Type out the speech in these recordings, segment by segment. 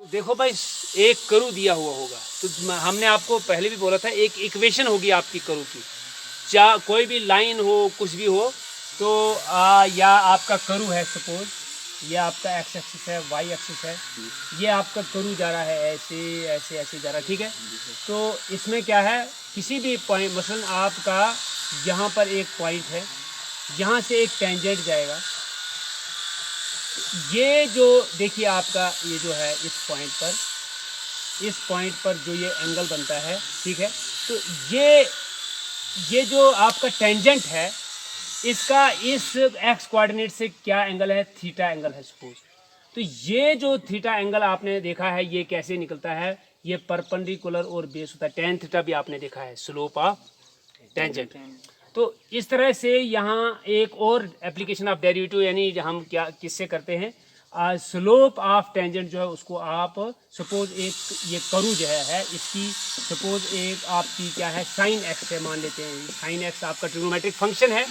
देखो भाई, एक करू दिया हुआ होगा तो हमने आपको पहले भी बोला था एक इक्वेशन होगी आपकी करू की, चाहे कोई भी लाइन हो कुछ भी हो तो या आपका करू है, सपोज ये आपका एक्स एक्सिस है, वाई एक्सिस है, ये आपका करू जा रहा है ऐसे ऐसे ऐसे जा रहा है, ठीक है। तो इसमें क्या है, किसी भी पॉइंट, मसलन आपका यहाँ पर एक पॉइंट है, यहाँ से एक टेंजेंट जाएगा, ये जो देखिए आपका ये जो है इस पॉइंट पर जो ये एंगल बनता है, ठीक है। तो ये जो आपका टेंजेंट है इसका इस एक्स कोऑर्डिनेट से क्या एंगल है, थीटा एंगल है सपोज। तो ये जो थीटा एंगल आपने देखा है ये कैसे निकलता है, ये परपेंडिकुलर और बेस होता है, टेन थीटा भी आपने देखा है, स्लोप ऑफ टेंजेंट। तो इस तरह से यहाँ एक और एप्लीकेशन ऑफ डेरिवेटिव, यानी हम क्या किससे करते हैं, स्लोप ऑफ टेंजेंट जो है उसको आप सपोज एक ये करू जो है इसकी सपोज एक आपकी क्या है साइन एक्स है मान लेते हैं, साइन एक्स आपका ट्रिग्नोमेट्रिक फंक्शन है।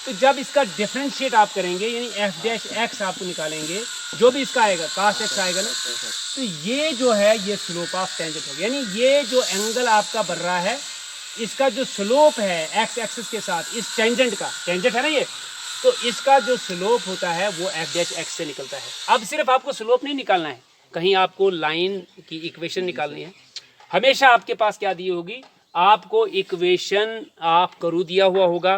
तो जब इसका डिफरेंशिएट आप करेंगे यानी एफ डैश एक्स आपको निकालेंगे, जो भी इसका आएगा कास एक्स आएगा ना, तो ये जो है ये स्लोप ऑफ टेंजेंट होगा, यानी ये जो एंगल आपका बढ़ रहा है इसका जो स्लोप है एक्स एक्सिस के साथ इस टेंजेंट का, टेंजेंट है ना ये, तो इसका जो स्लोप होता है वो एफ डैश एक्स से निकलता है। अब सिर्फ आपको स्लोप नहीं निकालना है, कहीं आपको लाइन की इक्वेशन निकालनी है। हमेशा आपके पास क्या दी होगी, आपको इक्वेशन आप करू दिया हुआ होगा,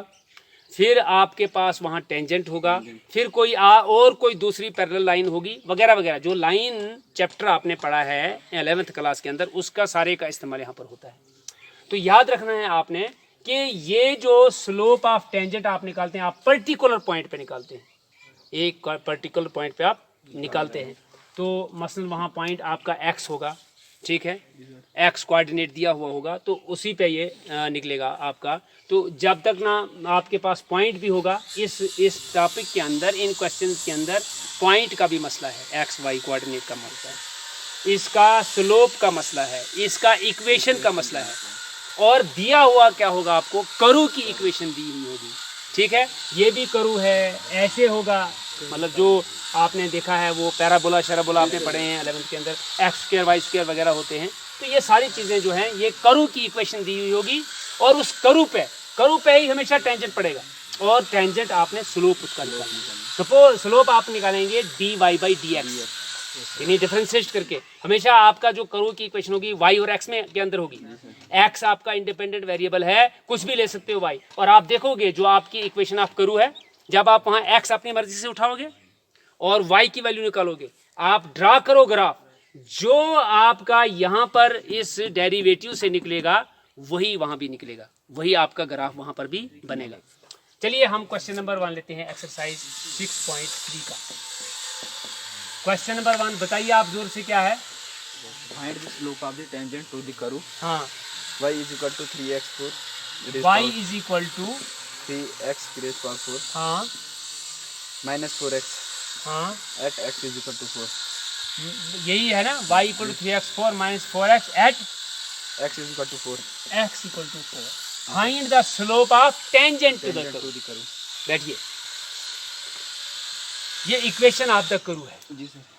फिर आपके पास वहाँ टेंजेंट होगा, फिर कोई और कोई दूसरी पैरेलल लाइन होगी वगैरह वगैरह। जो लाइन चैप्टर आपने पढ़ा है 11th क्लास के अंदर उसका सारे का इस्तेमाल यहाँ पर होता है। तो याद रखना है आपने कि ये जो स्लोप ऑफ टेंजेंट आप निकालते हैं, आप पर्टिकुलर पॉइंट पे निकालते हैं, एक पर्टिकुलर पॉइंट पे आप निकालते हैं। तो मसलन वहाँ पॉइंट आपका एक्स होगा, ठीक है, एक्स कोऑर्डिनेट दिया हुआ होगा, तो उसी पे ये निकलेगा आपका। तो जब तक ना आपके पास पॉइंट भी होगा, इस टॉपिक के अंदर, इन क्वेश्चन के अंदर पॉइंट का भी मसला है, एक्स वाई कोऑर्डिनेट का मसला है, इसका स्लोप का मसला है, इसका इक्वेशन का मसला है, और दिया हुआ क्या होगा आपको, करू की इक्वेशन दी हुई होगी, ठीक है। ये भी करू है, ऐसे होगा, मतलब जो आपने देखा है वो पैराबोला शराबोला आपने पढ़े हैं 11th के अंदर, एक्स स्क्वायर वाई स्क्वायर वगैरह होते हैं। तो ये सारी चीज़ें जो हैं ये करू की इक्वेशन दी हुई होगी, और उस करू पे ही हमेशा टेंजेंट पड़ेगा, और टेंजेंट आपने स्लोप उसका निकालना। सपोज स्लोप आप निकालेंगे d y by D x, यानी डिफरेंशिएट करके हमेशा आपका जो करू की इक्वेशन होगी वाई और एक्स में के अंदर होगी। एक्स आपका इंडिपेंडेंट वेरिएबल है, कुछ भी ले सकते हो वाई, और आप देखोगे जो आपकी इक्वेशन ऑफ करू है, जब आप वहाँ एक्स अपनी मर्जी से उठाओगे और वाई की वैल्यू निकालोगे, आप ड्रा करो ग्राफ, जो आपका यहाँ पर इस डेरिवेटिव से निकलेगा वही वहाँ भी निकलेगा, वही आपका ग्राफ वहाँ पर भी बनेगा। चलिए हम क्वेश्चन नंबर 1 लेते हैं, एक्सरसाइज 6.3 का। क्वेश्चन नंबर 1 बताइए आप जोर से, क्या है? Find the slope of the tangent to the curve. हाँ, y is equal to 3x4 y is equal to 3x⁴ हाँ माइनस 4x हाँ at x is equal to 4। यही है ना, y equal to 3x4 minus 4x at x is equal to 4। x equal to 4। Find the slope of tangent to the curve. बैठिए, ये equation of the curve है जी sir.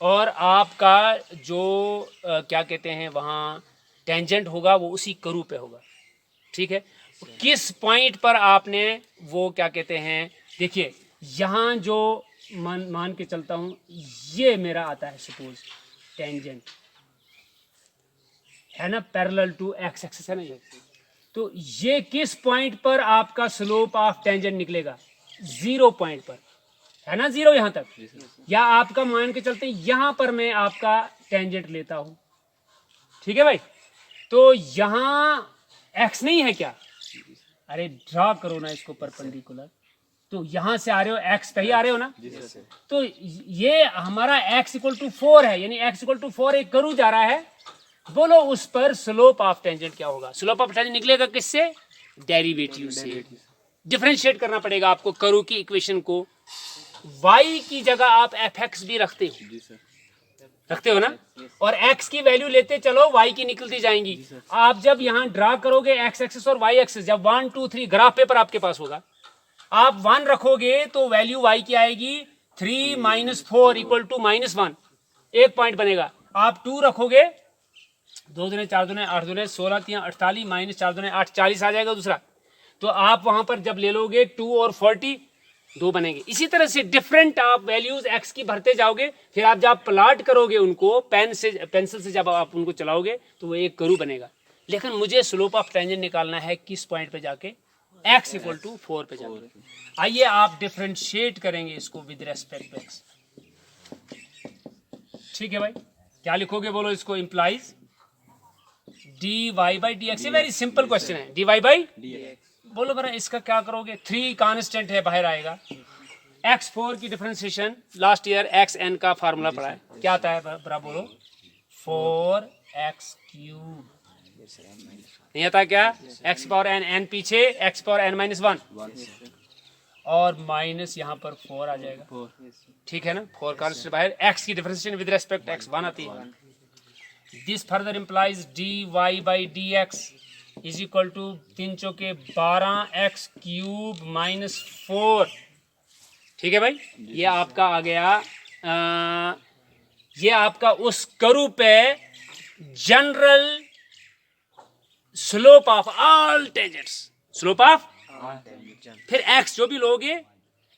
और आपका जो क्या कहते हैं वहाँ टेंजेंट होगा वो उसी कर्व पे होगा, ठीक है। किस पॉइंट पर आपने वो क्या कहते हैं, देखिए यहाँ जो मान के चलता हूँ, ये मेरा आता है सपोज टेंजेंट है ना, पैरेलल टू एक्स एक्सिस है ना ये। तो ये किस पॉइंट पर आपका स्लोप ऑफ टेंजेंट निकलेगा, 0 पॉइंट पर है ना, 0 यहाँ तक, या आपका मान के चलते यहाँ पर मैं आपका टेंजेंट लेता हूँ, ठीक है भाई। तो यहाँ x नहीं है क्या, अरे ड्रा करो ना इसको परपेंडिकुलर, तो यहाँ से आ रहे हो x पे ही आ रहे हो ना, तो ये हमारा x इक्वल टू 4 है, यानी x इक्वल टू 4 एक करू जा रहा है, बोलो उस पर स्लोप ऑफ टेंजेंट क्या होगा। स्लोप ऑफ टेंजेंट निकलेगा किससे, डेरिवेटिव से। डिफरेंशिएट करना पड़ेगा आपको करू की इक्वेशन को, y की जगह आप fx भी रखते हो, रखते हो ना, और x की वैल्यू लेते चलो, y की निकलती जाएंगी। आप जब यहाँ ड्रा करोगे x एक्सिस और y एक्सिस, जब 1 2 3 ग्राफ पेपर आपके पास होगा, आप 1 रखोगे तो वैल्यू y की आएगी 3 - 4 इक्वल टू -1, एक पॉइंट बनेगा। आप 2 रखोगे, 2 दूने 4 दूने 8 दूने 16 3 48 माइनस 4 दूने 8 40 आ जाएगा दूसरा। तो आप वहां पर जब ले लोगे 2 और 40 2 बनेंगे। इसी तरह से डिफरेंट आप वैल्यूज एक्स की भरते जाओगे, फिर आप जब प्लॉट करोगे उनको पेंसिल से जब आप उनको चलाओगे तो वो एक कर्व बनेगा। लेकिन मुझे स्लोप ऑफ टेंजेंट निकालना है किस पॉइंट पे जाके, x इक्वल टू 4 पे जाके। आइए आप डिफरेंशिएट करेंगे इसको विद रेस्पेक्ट टू x। ठीक है भाई, क्या लिखोगे बोलो इसको? Implies dy by D x. ये वेरी सिंपल क्वेश्चन है। dy बाई बोलो बरा, इसका क्या करोगे? 3 कांस्टेंट है, बाहर आएगा। x4 की डिफरेंशिएशन लास्ट ईयर xn का फार्मूला पढ़ा है, क्या आता है बरा बोलो? 4x cube. नहीं आता क्या? x पावर n, n पीछे x पावर n माइनस 1 और माइनस यहाँ पर 4 आ जाएगा। ठीक है ना, 4 कांस्टेंट बाहर, x की डिफरेंशिएशन विद रेस्पेक्ट x 1 आती है। This further implies dy by D x is equal to 3 चौके 12x क्यूब माइनस 4। ठीक है भाई, ये आपका आ गया। ये आपका उस कर्व पे general slope of all tangents, slope of. फिर x जो भी लोगे,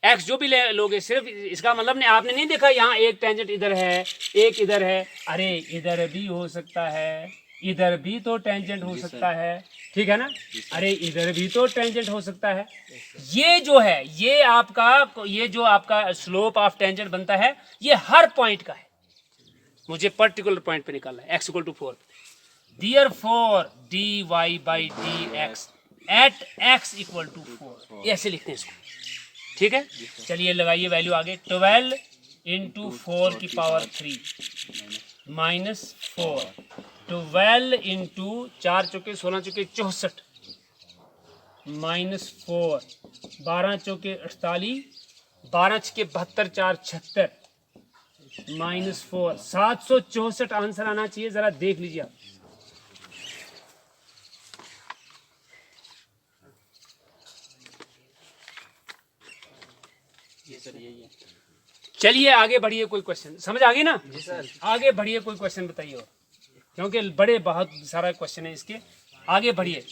x जो भी लोगे, सिर्फ इसका मतलब नहीं, आपने नहीं देखा यहाँ एक टेंजेंट इधर है एक इधर है। अरे इधर भी हो सकता है, इधर भी तो टेंजेंट हो सकता है। ठीक है ना, अरे इधर भी तो टेंजेंट हो सकता है। ये जो है, ये जो आपका स्लोप ऑफ टेंजेंट बनता है, ये हर पॉइंट का है। मुझे पर्टिकुलर पॉइंट पे निकालना है, x equal to 4। Therefore dy by D x at x equal to 4, ऐसे लिखते हैं इसको। ठीक है, चलिए लगाइए वैल्यू आगे। 12 इंटू 4 की पावर 3 माइनस 4। 12 इंटू 4 चौके 16 चौके 64 माइनस 4। 12 चौके 48, 12 छके 72, 4 76 माइनस 4। 764 आंसर आना चाहिए, जरा देख लीजिए आप। चलिए आगे बढ़िए, कोई क्वेश्चन समझ आ गई ना? जी सर। आगे बढ़िए, कोई क्वेश्चन बताइए और, क्योंकि बड़े बहुत सारा क्वेश्चन है इसके। आगे बढ़िए,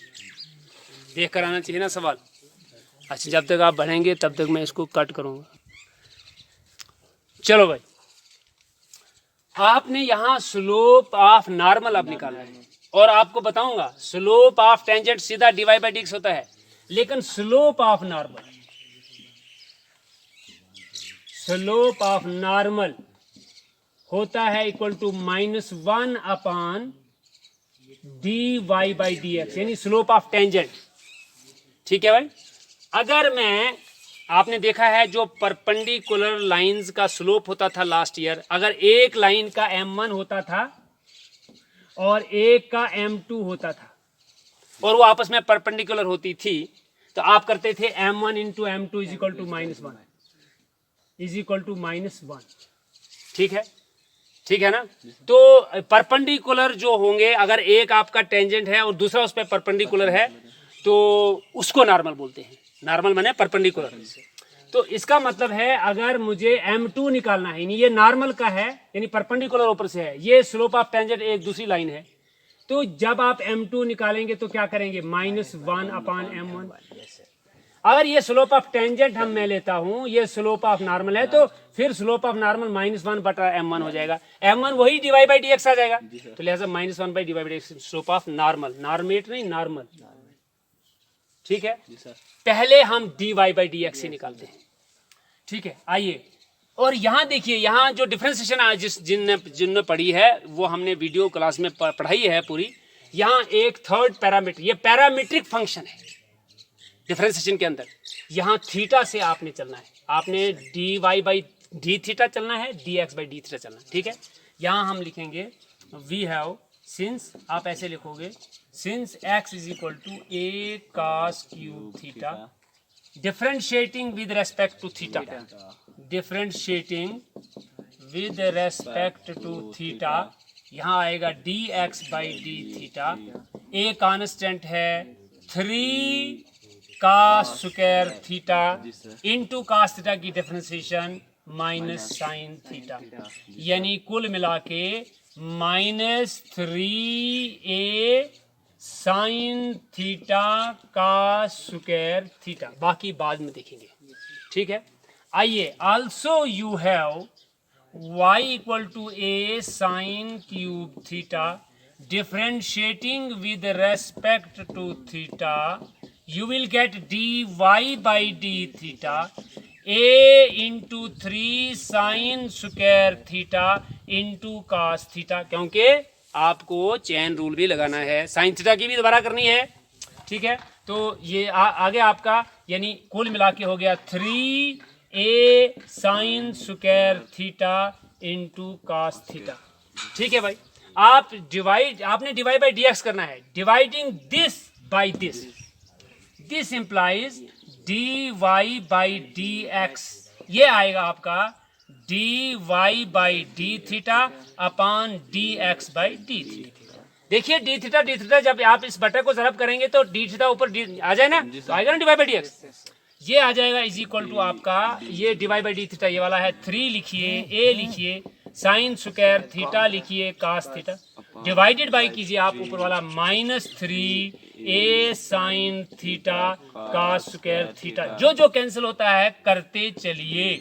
देख कर आना चाहिए ना सवाल। अच्छा, जब तक आप बढ़ेंगे तब तक मैं इसको कट करूंगा। चलो भाई, आपने यहाँ स्लोप ऑफ नॉर्मल आप निकालना है, और आपको बताऊंगा स्लोप ऑफ टेंजेंट सीधा dy बाई डी एक्स होता है, लेकिन slope of normal, slope of normal होता है equal to -1 upon dy by D x, यानी स्लोप ऑफ टेंजेंट। ठीक है भाई, अगर मैं, आपने देखा है जो परपेंडिकुलर लाइंस का स्लोप होता था लास्ट ईयर, अगर एक लाइन का m1 होता था और एक का m2 होता था और वो आपस में परपेंडिकुलर होती थी, तो आप करते थे m1 into m2 is equal to -1 is equal to -1। ठीक है, ठीक है ना? तो परपेंडिकुलर जो होंगे, अगर एक आपका टेंजेंट है और दूसरा उस पर परपेंडिकुलर है, तो उसको नॉर्मल बोलते हैं। नॉर्मल माने परपेंडिकुलर। तो इसका मतलब है अगर मुझे m2 निकालना है, यानी ये नॉर्मल का है, यानी परपेंडिकुलर ऊपर से है, ये स्लोप ऑफ टेंजेंट एक दूसरी लाइन है, तो जब आप m2 निकालेंगे तो क्या करेंगे? -1 अपॉन m1। अगर ये स्लोप ऑफ टेंजेंट हम मैं लेता हूं, ये स्लोप ऑफ नॉर्मल है, तो फिर स्लोप ऑफ नॉर्मल -1 बटा m1 हो जाएगा। m1 वही dy बाई डी एक्स आ जाएगा, तो लिहाजा -1 by D by D X slope of normal, नॉर्मेट नहीं नॉर्मल। ठीक है, पहले हम dy बाई डी एक्स से निकालते हैं। ठीक है, आइए, और यहाँ देखिए, यहाँ जो डिफरेंशिएशन जिनने पढ़ी है वो हमने वीडियो क्लास में पढ़ाई है पूरी। यहाँ एक थर्ड पैरामीटर, ये पैरामीट्रिक फंक्शन है डिफरेंशिएशन के अंदर। यहाँ थीटा से आपने चलना है, आपने dy बाई डी थीटा चलना है, dx बाई डी थीटा चलना है। ठीक है, यहाँ हम लिखेंगे वी हैव, सिंस, आप ऐसे लिखोगे, since x is equal to a cos cube theta, differentiating with respect to theta, differentiating with respect to theta, यहाँ आएगा dx by d theta. a constant है 3 cos square theta into cos theta की differentiation minus sine theta, यानी कुल मिला के -3a sine theta का square theta, बाकी बाद में देखेंगे, ठीक है। आइए, also you have y equal to a sine cube theta, differentiating with respect to theta, you will get dy by d theta a into 3 sin square theta into cos theta, क्योंकि आपको chain rule भी लगाना है, sine theta की भी दोबारा करनी है, ठीक है। तो ये आगे आपका यानी कुल मिला के हो गया 3a sine square theta into cos theta, ठीक है भाई। आपने डिवाइड बाई डी एक्स करना है, dividing this by this, this implies d y by D x, ये आएगा आपका d y by d theta upon d x by d theta. देखिए डी थीटा जब आप इस बटे को ज़रब करेंगे तो डी थीटा ऊपर आ जाए ना, तो आएगा ना डिवाइड बाई डी एक्स, ये आ जाएगा इज इक्वल टू आपका ये डिवाइड बाई डी थीटा, ये वाला है 3 लिखिए, ए लिखिए, साइन स्क्वायर थीटा लिखिए, कास थीटा, डिवाइडेड बाई कीजिए आप ऊपर वाला -3a sine theta cos square theta, जो कैंसिल होता है करते चलिए,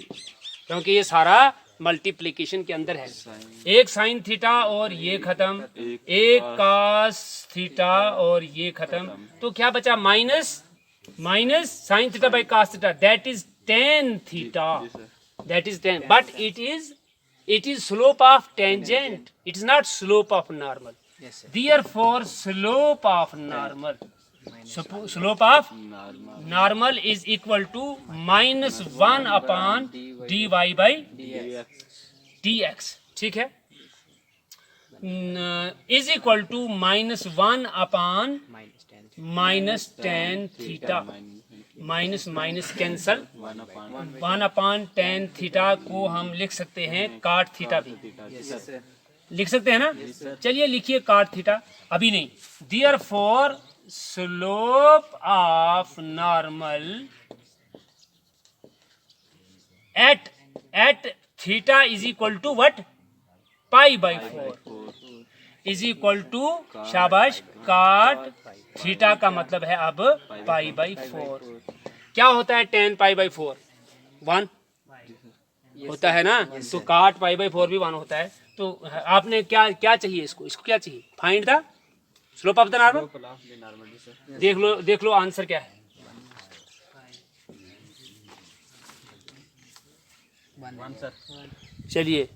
क्योंकि ये सारा मल्टीप्लिकेशन के अंदर है। एक साइन थीटा और ये खत्म, एक कास थीटा और ये खत्म, तो क्या बचा minus sine theta by cos theta, that is tan theta, that is tan, but it is slope of tangent, it is not slope of normal. Yes, sir. Therefore slope of normal, slope of normal is equal to -1 upon dy by dx, ठीक है, is equal to -1 upon -tan theta, minus cancel, 1 upon tan theta को हम लिख सकते हैं काट theta भी, लिख सकते हैं ना, चलिए लिखिए काट थीटा, अभी नहीं। Therefore slope of normal at theta is equal to what, pi by 4 is equal to, शाबाश, काट थीटा का मतलब है अब पाई बाई 4। क्या होता है tan पाई बाई 4, 1 होता है ना, तो काट पाई बाई 4 भी 1 होता है। तो आपने क्या चाहिए, इसको क्या चाहिए, find the slope of the normal. देख लो आंसर क्या है, 1 सर। चलिए